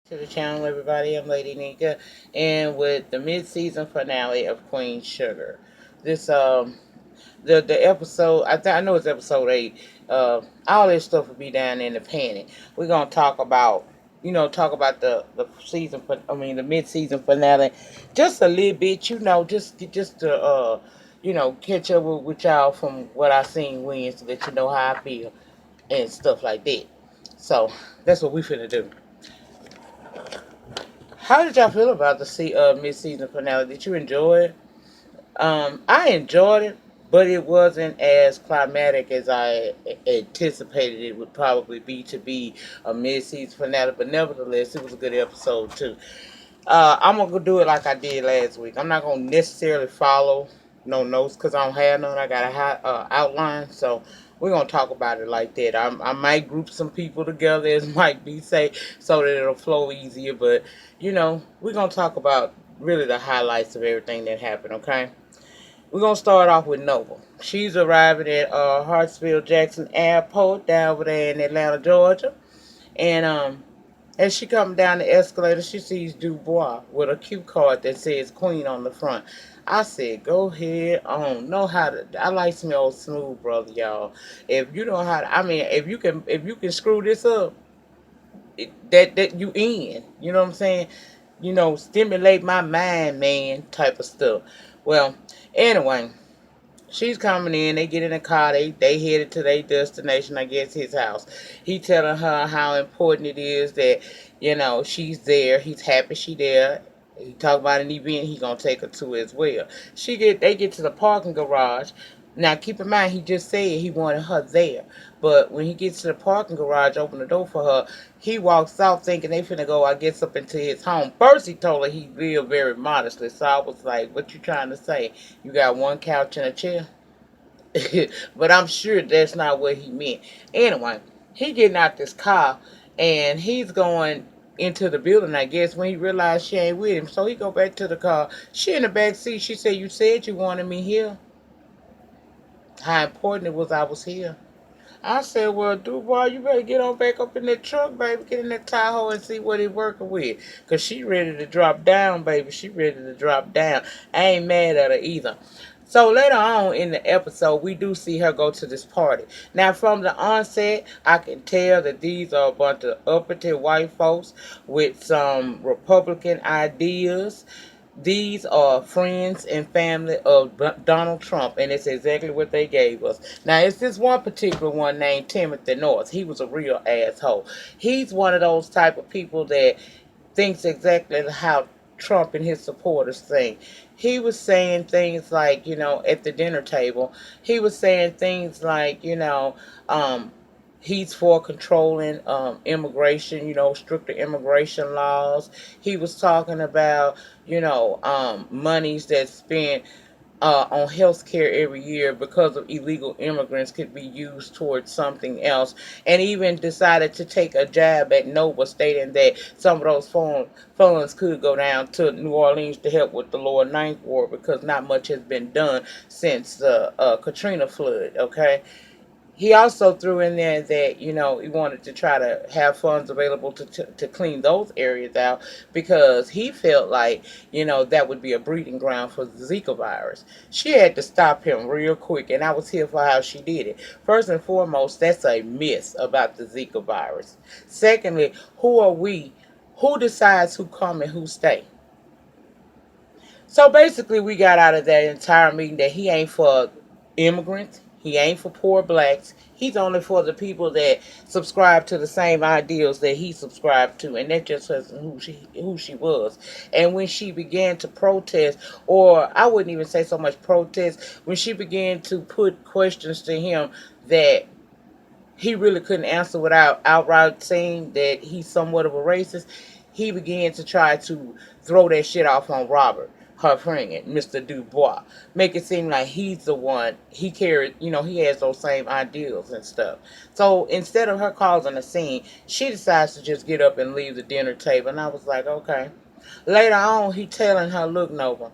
To the channel, everybody. I'm Lady Nika, and with the mid-season finale of Queen Sugar. This the episode. I know it's episode 8. All this stuff will be down in the panel. We're gonna talk about talk about the season. I mean the mid-season finale, just a little bit. Just to catch up with y'all from what I seen Wednesday, let you know how I feel and stuff like that. So that's what we finna do. How did y'all feel about the mid-season finale? Did you enjoy it? I enjoyed it, but it wasn't as climatic as I anticipated it would probably be a mid-season finale. But nevertheless, it was a good episode too. I'm gonna do it like I did last week. I'm not gonna necessarily follow no notes because I don't have none. I got a outline, so we're gonna talk about it like that. I might group some people together, as might be say, so that it'll flow easier. But we're gonna talk about really the highlights of everything that happened. Okay, we're gonna start off with Nova. She's arriving at Hartsfield Jackson Airport down over there in Atlanta, Georgia, and as she comes down the escalator, she sees Dubois with a cue card that says Queen on the front. I said, go ahead on. Know how to. I like some old smooth brother, y'all. If you know how to, I mean, if you can screw this up, that you in. You know what I'm saying? Stimulate my mind, man, type of stuff. Well, anyway, she's coming in. They get in the car. They headed to their destination. I guess his house. He telling her how important it is that she's there. He's happy she there. He talk about an event he gonna take her to as well. They get to the parking garage. Now keep in mind he just said he wanted her there, but when he gets to the parking garage, open the door for her. He walks out thinking they finna go, I guess, up into his home. First he told her he lived very modestly, so I was like, "What you trying to say? You got one couch and a chair?" But I'm sure that's not what he meant. Anyway, he getting out this car and he's going into the building, I guess, when he realized she ain't with him. So he go back to the car. She in the back seat. She said, "You said you wanted me here. How important it was I was here." I said, "Well, Dubois, you better get on back up in that truck, baby. Get in that Tahoe and see what he's working with. Because she ready to drop down, baby. She ready to drop down. I ain't mad at her either." So later on in the episode, we do see her go to this party. Now, from the onset, I can tell that these are a bunch of uppity white folks with some Republican ideas. These are friends and family of Donald Trump, and it's exactly what they gave us. Now, it's this one particular one named Timothy North. He was a real asshole. He's one of those type of people that thinks exactly how Trump and his supporters think. He was saying things like, at the dinner table, he was saying things like, he's for controlling immigration, stricter immigration laws. He was talking about, monies that's spent on health care every year because of illegal immigrants could be used towards something else, and even decided to take a jab at Nova, stating that some of those funds could go down to New Orleans to help with the lower Ninth Ward because not much has been done since the Katrina flood. Okay, he also threw in there that he wanted to try to have funds available to clean those areas out because he felt like that would be a breeding ground for the Zika virus. She had to stop him real quick, and I was here for how she did it. First and foremost, that's a myth about the Zika virus. Secondly, who are we? Who decides who come and who stay? So basically, we got out of that entire meeting that he ain't for immigrants. He ain't for poor blacks. He's only for the people that subscribe to the same ideals that he subscribed to, and that just wasn't who she was. And when she began to protest, or I wouldn't even say so much protest, when she began to put questions to him that he really couldn't answer without outright saying that he's somewhat of a racist, he began to try to throw that shit off on Robert, her friend, Mr. Dubois. Make it seem like he's the one, he carried, he has those same ideals and stuff. So instead of her causing a scene, she decides to just get up and leave the dinner table. And I was like, okay. Later on, he telling her, "Look, Nova,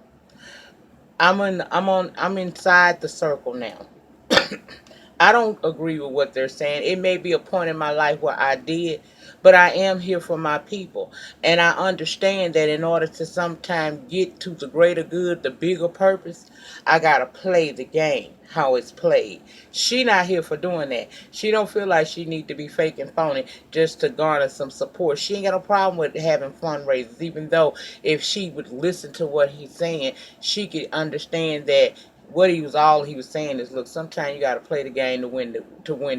I'm inside the circle now. I don't agree with what they're saying. It may be a point in my life where I did, but I am here for my people. And I understand that in order to sometime get to the greater good, the bigger purpose, I gotta play the game how it's played. She not here for doing that. She don't feel like she need to be fake and phony just to garner some support. She ain't got no problem with having fundraisers, even though if she would listen to what he's saying, she could understand that what he was saying is, look, sometimes you gotta play the game to win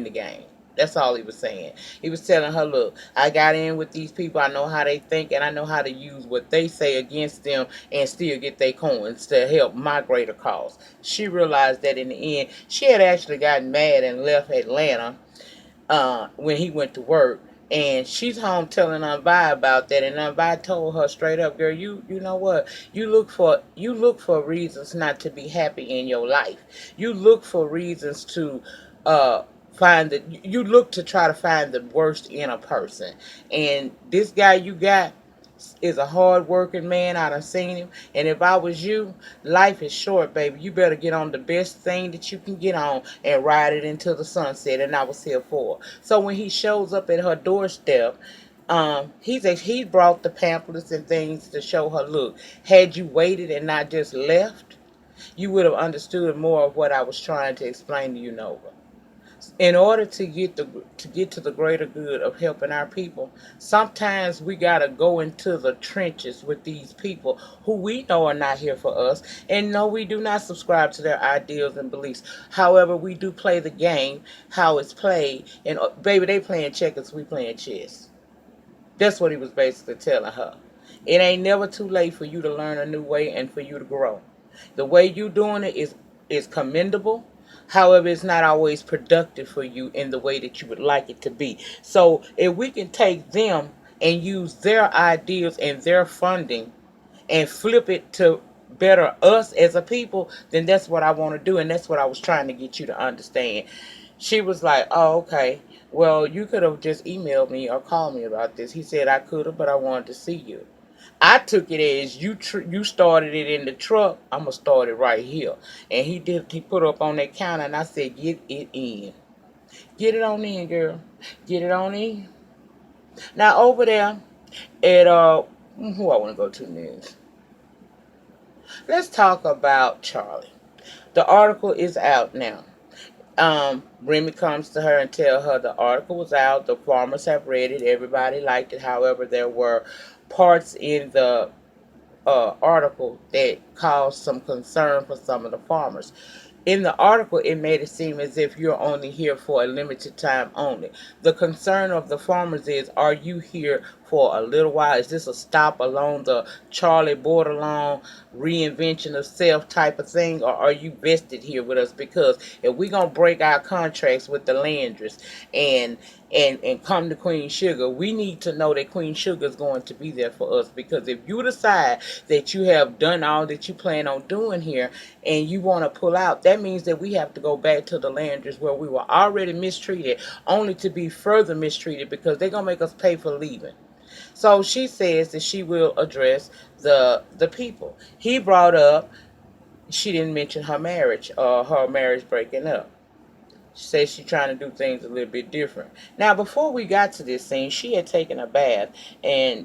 the game. That's all he was saying. He was telling her, look, I got in with these people. I know how they think, and I know how to use what they say against them and still get their coins to help my greater cause. She realized that in the end, she had actually gotten mad and left Atlanta when he went to work. And she's home telling Unvi about that, and Unvi told her straight up, girl, you know what? You look for reasons not to be happy in your life. You look for reasons to uh find that you look to try to find the worst in a person. And this guy you got is a hard working man. I done seen him. And if I was you, life is short, baby. You better get on the best thing that you can get on and ride it into the sunset. And I was here for her. So when he shows up at her doorstep, he brought the pamphlets and things to show her, look, had you waited and not just left, you would have understood more of what I was trying to explain to you, Nova. In order to get to the greater good of helping our people, sometimes we gotta go into the trenches with these people who we know are not here for us, and no, we do not subscribe to their ideals and beliefs. However, we do play the game how it's played, and baby, they playing checkers, we playing chess. That's what he was basically telling her. It ain't never too late for you to learn a new way and for you to grow. The way you doing it is commendable. However, it's not always productive for you in the way that you would like it to be. So if we can take them and use their ideas and their funding and flip it to better us as a people, then that's what I want to do. And that's what I was trying to get you to understand. She was like, oh, okay. Well, you could have just emailed me or called me about this. He said I could have, but I wanted to see you. I took it as you started it in the truck. I'm gonna start it right here. And he put up on that counter, and I said, get it in, get it on in, girl, get it on in. Now over there at who I want to go to next? Let's talk about Charlie. The article is out now. Remy comes to her and tell her the article was out. The farmers have read it. Everybody liked it. However, there were parts in the article that caused some concern for some of the farmers. In the article, it made it seem as if you're only here for a limited time only. The concern of the farmers is, are you here for a little while? Is this a stop along the Charlie Borderline reinvention of self type of thing, or are you vested here with us? Because if we're gonna break our contracts with the Landress and and come to Queen Sugar, we need to know that Queen Sugar is going to be there for us. Because if you decide that you have done all that you plan on doing here and you want to pull out, that means that we have to go back to the Landress where we were already mistreated, only to be further mistreated because they're gonna make us pay for leaving. So she says that she will address the people. He brought up, she didn't mention her marriage or her marriage breaking up. She says she's trying to do things a little bit different. Now, before we got to this scene, she had taken a bath and,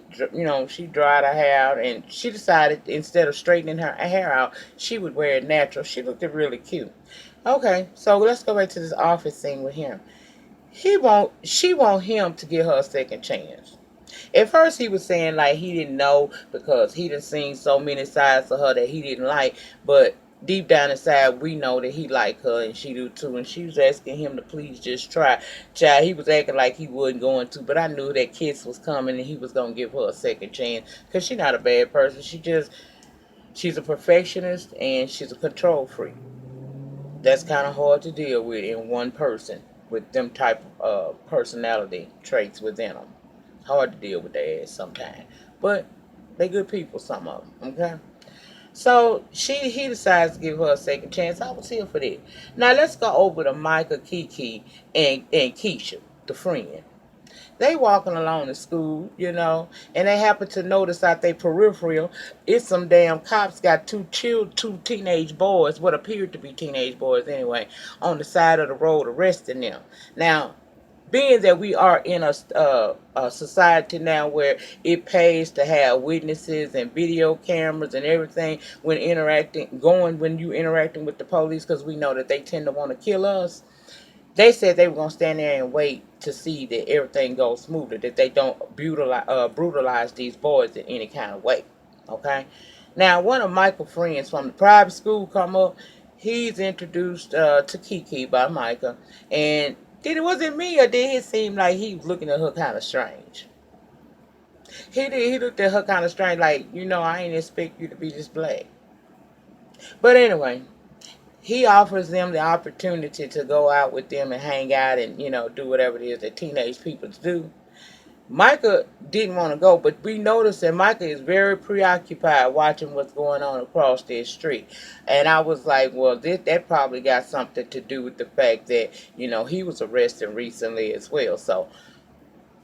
she dried her hair out, and she decided instead of straightening her hair out, she would wear it natural. She looked really cute. Okay, so let's go back to this office scene with him. She want him to give her a second chance. At first, he was saying like he didn't know because he done seen so many sides of her that he didn't like. But deep down inside, we know that he liked her and she do too. And she was asking him to please just try. Child, he was acting like he wasn't going to. But I knew that kiss was coming and he was going to give her a second chance. Because she's not a bad person. She's a perfectionist and she's a control freak. That's kind of hard to deal with in one person with them type of personality traits within them. Hard to deal with their ass sometimes, but they good people, some of them. Okay, so he decides to give her a second chance. I was here for that. Now let's go over to Micah, Kiki, and Keisha, the friend. They walking along to school, and they happen to notice out their peripheral, it's some damn cops got two teenage boys, what appeared to be teenage boys anyway, on the side of the road arresting them. Now, being that we are in a society now where it pays to have witnesses and video cameras and everything when you interacting with the police, because we know that they tend to want to kill us. They said they were going to stand there and wait to see that everything goes smoothly, that they don't brutalize these boys in any kind of way. Okay? Now, one of Michael's friends from the private school come up. He's introduced to Kiki by Micah. And did it wasn't me, or did it seem like he was looking at her kind of strange? He did. He looked at her kind of strange, like, I ain't expect you to be this black. But anyway, he offers them the opportunity to go out with them and hang out and do whatever it is that teenage people do. Micah didn't want to go, but we noticed that Micah is very preoccupied watching what's going on across this street. And I was like, well, that probably got something to do with the fact that he was arrested recently as well. So,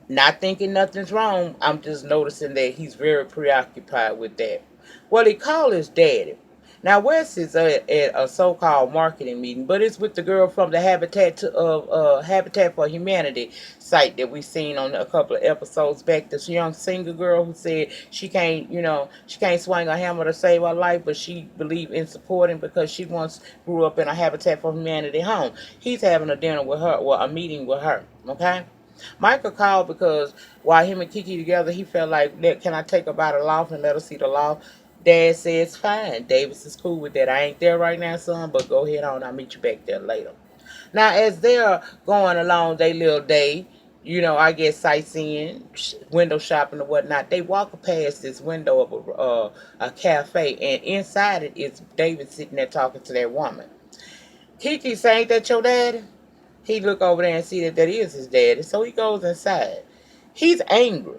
not thinking nothing's wrong, I'm just noticing that he's very preoccupied with that. Well, he called his daddy. Now, Wes is at a so-called marketing meeting, but it's with the girl from the Habitat for Humanity site that we seen on a couple of episodes back. This young single girl who said she can't swing a hammer to save her life, but she believed in supporting because she once grew up in a Habitat for Humanity home. He's having a dinner with her, well, a meeting with her. Okay. Michael called because while him and Kiki together, he felt like, can I take her by the loft and let her see the loft? Dad says, fine. Davis is cool with that. I ain't there right now, son, but go ahead on. I'll meet you back there later. Now, as they're going along their little day, I guess sightseeing, window shopping or whatnot, they walk past this window of a cafe, and inside it is David sitting there talking to that woman. Kiki saying, ain't that your daddy? He look over there and see that is his daddy. So he goes inside. He's angry.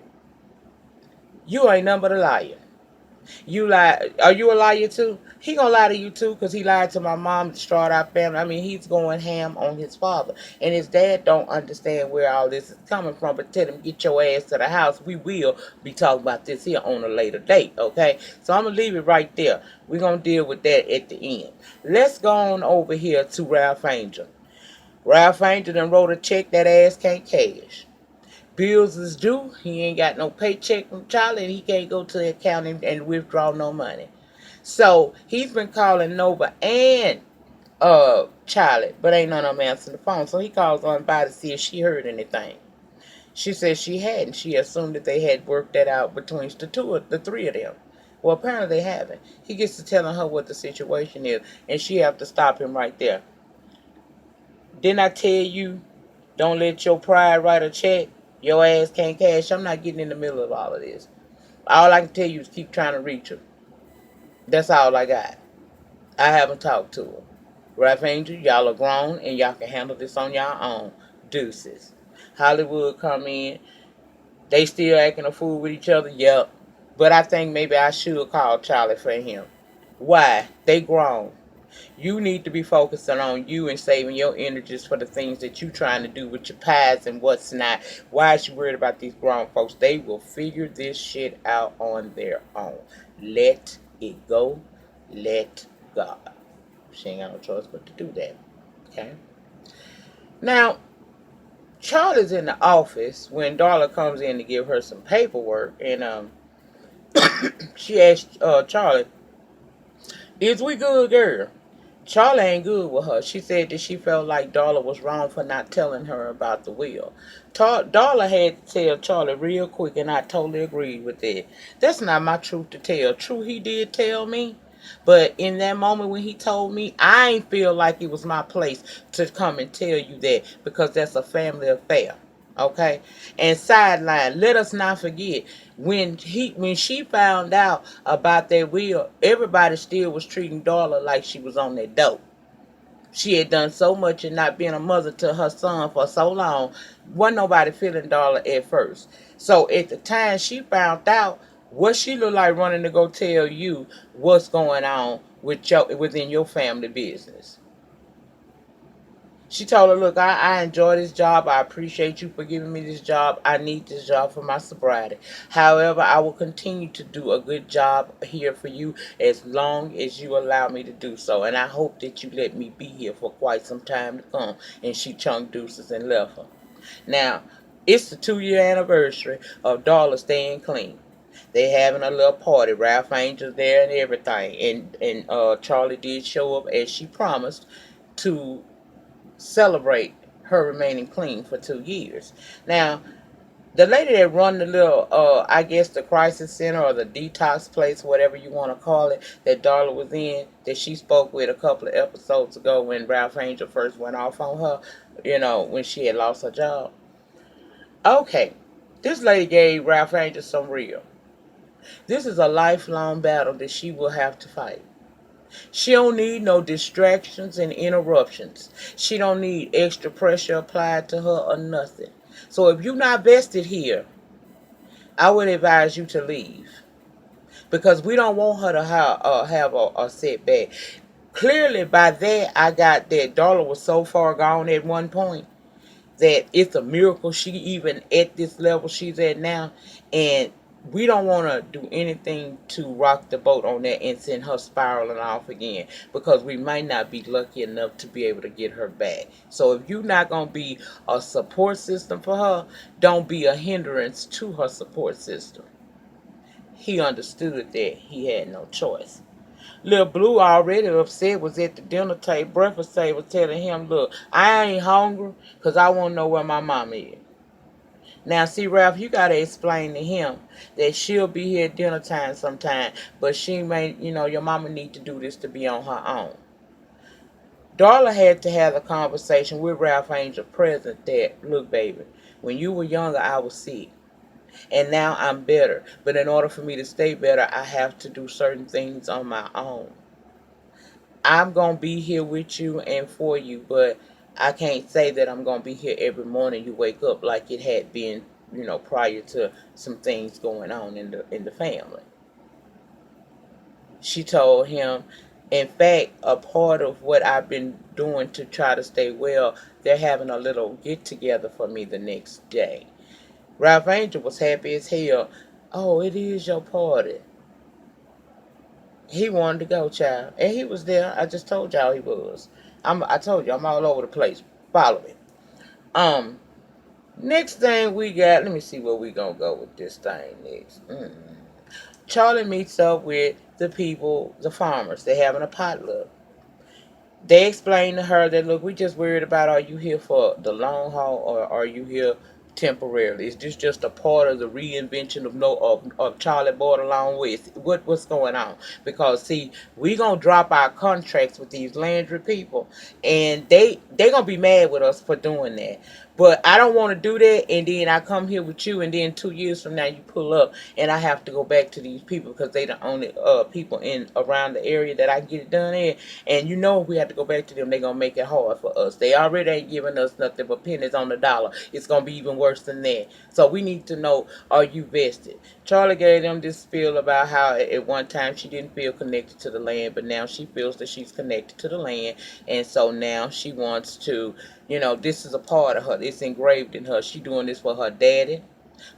You ain't nothing but a liar. You lie. Are you a liar too? He gonna lie to you too, because he lied to my mom to start our family. I mean, he's going ham on his father. And his dad don't understand where all this is coming from, but tell him, get your ass to the house. We will be talking about this here on a later date, okay? So I'm gonna leave it right there. We're gonna deal with that at the end. Let's go on over here to Ralph Angel. Ralph Angel done wrote a check that ass can't cash. Bills is due. He ain't got no paycheck from Charlie, and he can't go to the account and withdraw no money. So he's been calling Nova and Charlie, but ain't none of them answering the phone. So he calls on by to see if she heard anything. She says she hadn't. She assumed that they had worked that out between the three of them. Well, apparently they haven't. He gets to telling her what the situation is, and she have to stop him right there. Didn't I tell you, don't let your pride write a check? Your ass can't cash. I'm not getting in the middle of all of this. All I can tell you is keep trying to reach her. That's all I got. I haven't talked to her. Ralph Angel, y'all are grown and y'all can handle this on y'all own. Deuces. Hollywood come in. They still acting a fool with each other. Yep. But I think maybe I should call Charlie for him. Why? They grown. You need to be focusing on you and saving your energies for the things that you trying to do with your pies and what's not. Why is you worried about these grown folks? They will figure this shit out on their own. Let it go. Let God. She ain't got no choice but to do that. Okay? Now, Charlie's in the office when Darla comes in to give her some paperwork, and she asked Charlie, is we good, girl? Charlie ain't good with her. She said that she felt like Darla was wrong for not telling her about the will. Darla had to tell Charlie real quick, and I totally agreed with that. That's not my truth to tell. True, he did tell me, but in that moment when he told me, I ain't feel like it was my place to come and tell you that, because that's a family affair. Okay? And sideline, let us not forget, when she found out about that will, everybody still was treating Darla like she was on that dope. She had done so much and not being a mother to her son for so long. Wasn't nobody feeling Darla at first. So at the time she found out, what she looked like running to go tell you what's going on within your family business. She told her, look, I enjoy this job. I appreciate you for giving me this job. I need this job for my sobriety. However, I will continue to do a good job here for you as long as you allow me to do so. And I hope that you let me be here for quite some time to come. And she chunked deuces and left her. Now, it's the 2 year anniversary of Darla staying clean. They having a little party. Ralph Angel's there and everything. And Charlie did show up as she promised to celebrate her remaining clean for 2 years. Now, the lady that run the little, I guess the crisis center or the detox place, whatever you want to call it, that Darla was in, that she spoke with a couple of episodes ago when Ralph Angel first went off on her, when she had lost her job. Okay, this lady gave Ralph Angel some real. This is a lifelong battle that she will have to fight. She don't need no distractions and interruptions. She don't need extra pressure applied to her or nothing. So if you're not vested here, I would advise you to leave because we don't want her to have a setback. Clearly, by that, I got that Darla was so far gone at one point that it's a miracle she even at this level she's at now. And we don't want to do anything to rock the boat on that and send her spiraling off again because we might not be lucky enough to be able to get her back. So if you're not going to be a support system for her, don't be a hindrance to her support system. He understood that he had no choice. Little Blue, already upset, was at the dinner table, breakfast table, telling him, look, I ain't hungry because I want to know where my mama is. Now, see, Ralph, you got to explain to him that she'll be here at dinner time sometime, but she may, your mama need to do this to be on her own. Darla had to have a conversation with Ralph Angel present that, look, baby, when you were younger, I was sick. And now I'm better. But in order for me to stay better, I have to do certain things on my own. I'm going to be here with you and for you, but I can't say that I'm going to be here every morning you wake up like it had been, prior to some things going on in the family. She told him, in fact, a part of what I've been doing to try to stay well, they're having a little get together for me the next day. Ralph Angel was happy as hell. Oh, it is your party. He wanted to go, child. And he was there. I just told y'all he was. I told you, I'm all over the place. Follow me. Um, Next thing we got, let me see where we gonna go with this thing next. Charlie meets up with the people, the farmers. They having a potluck. They explained to her that, look, we just worried about, are you here for the long haul or are you here temporarily? Is this just a part of the reinvention of Charlie brought along with what's going on? Because see, we gonna drop our contracts with these Landry people, and they gonna be mad with us for doing that. But I don't want to do that, and then I come here with you, and then 2 years from now you pull up, and I have to go back to these people because they the only people in around the area that I get it done in. And if we have to go back to them, they're going to make it hard for us. They already ain't giving us nothing but pennies on the dollar. It's going to be even worse than that. So we need to know, are you vested? Charlie gave them this spiel about how at one time she didn't feel connected to the land, but now she feels that she's connected to the land. And so now she wants to, this is a part of her. It's engraved in her. She doing this for her daddy,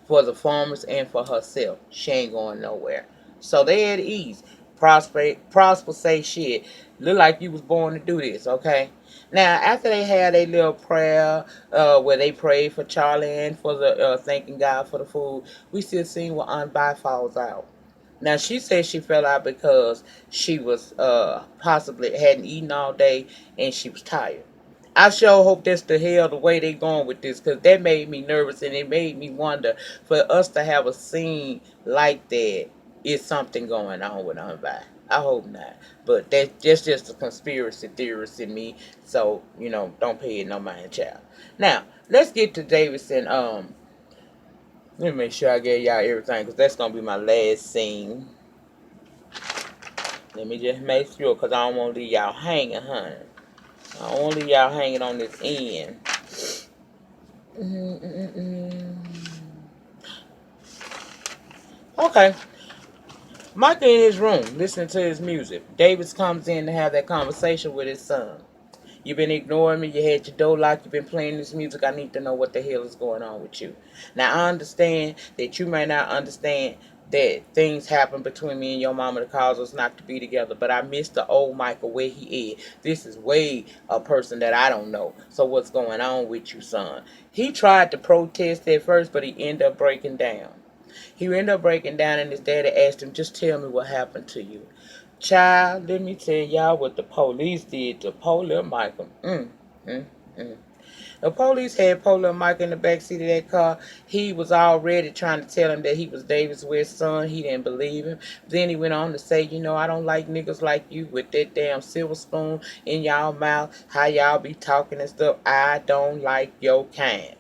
for the farmers, and for herself. She ain't going nowhere. So they at ease. Prosper say shit. Look like you was born to do this, okay? Now, after they had a little prayer where they prayed for Charlie and for the thanking God for the food, we still seen where Aunt Vi falls out. Now, she said she fell out because she was possibly hadn't eaten all day and she was tired. I sure hope that's the way they going with this, because that made me nervous and it made me wonder, for us to have a scene like that, is something going on with Unvi. I hope not. But that's just a conspiracy theorist in me. So, don't pay it no mind, child. Now, let's get to Davidson. Let me make sure I get y'all everything, because that's going to be my last scene. Let me just make sure, because I don't want to leave y'all hanging, honey. I don't want to leave y'all hanging on this end. Okay. Mike in his room, listening to his music. Davis comes in to have that conversation with his son. You've been ignoring me. You had your door locked. You've been playing this music. I need to know what the hell is going on with you. Now, I understand that you may not understand that things happen between me and your mama to cause us not to be together. But I miss the old Michael where he is. This is way a person that I don't know. So what's going on with you, son? He tried to protest at first, but he ended up breaking down. He ended up breaking down, and his daddy asked him, "Just tell me what happened to you." Child, let me tell y'all what the police did to poor little Michael. Mm, mm. The police had poor little Mike in the backseat of that car. He was already trying to tell him that he was Davis West's son. He didn't believe him. Then he went on to say, I don't like niggas like you with that damn silver spoon in y'all mouth. How y'all be talking and stuff. I don't like your kind.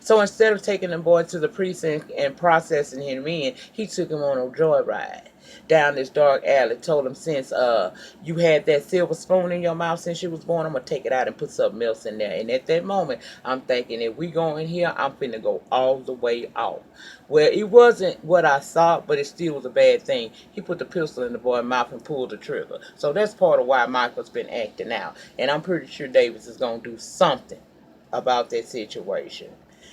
So instead of taking the boy to the precinct and processing him in, he took him on a joyride down this dark alley. Told him, since you had that silver spoon in your mouth since you was born, I'm gonna take it out and put something else in there. And at that moment, I'm thinking, if we go in here, I'm finna go all the way off. Well, it wasn't what I thought, but it still was a bad thing. He put the pistol in the boy's mouth and pulled the trigger. So that's part of why Michael's been acting out. And I'm pretty sure Davis is gonna do something about that situation.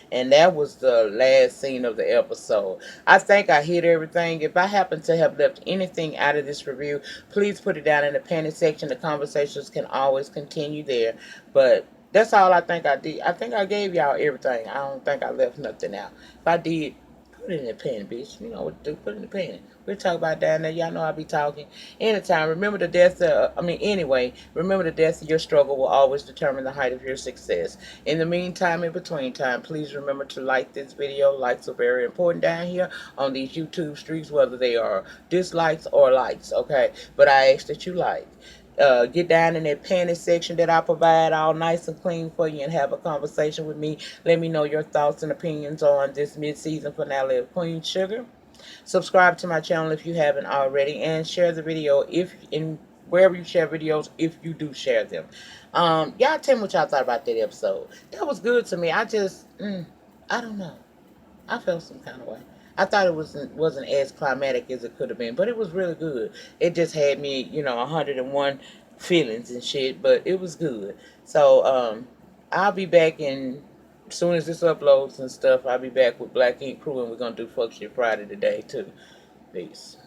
And that was the last scene of the episode. I think I hit everything. If I happen to have left anything out of this review, please put it down in the panic section. The conversations can always continue there. But that's all I think I did. I think I gave y'all everything. I don't think I left nothing out. If I did, put it in the pen, bitch. You know what to do. Put it in the pen. We'll talk about down there. Y'all know I be talking. Anytime. Remember the death anyway, remember the death of your struggle will always determine the height of your success. In the meantime, in between time, please remember to like this video. Likes are very important down here on these YouTube streets, whether they are dislikes or likes, okay? But I ask that you like. Get down in that panty section that I provide all nice and clean for you and have a conversation with me. Let me know your thoughts and opinions on this mid-season finale of Queen Sugar. Subscribe to my channel if you haven't already, and share the video if in wherever you share videos, if you do share them. Y'all tell me what y'all thought about that episode. That was good to me. I don't know. I felt some kind of way. I thought it wasn't as climatic as it could have been, but it was really good. It just had me, 101 feelings and shit, but it was good. So I'll be back in as soon as this uploads and stuff. I'll be back with Black Ink Crew, and we're gonna do Fuck Shit Friday today too. Peace.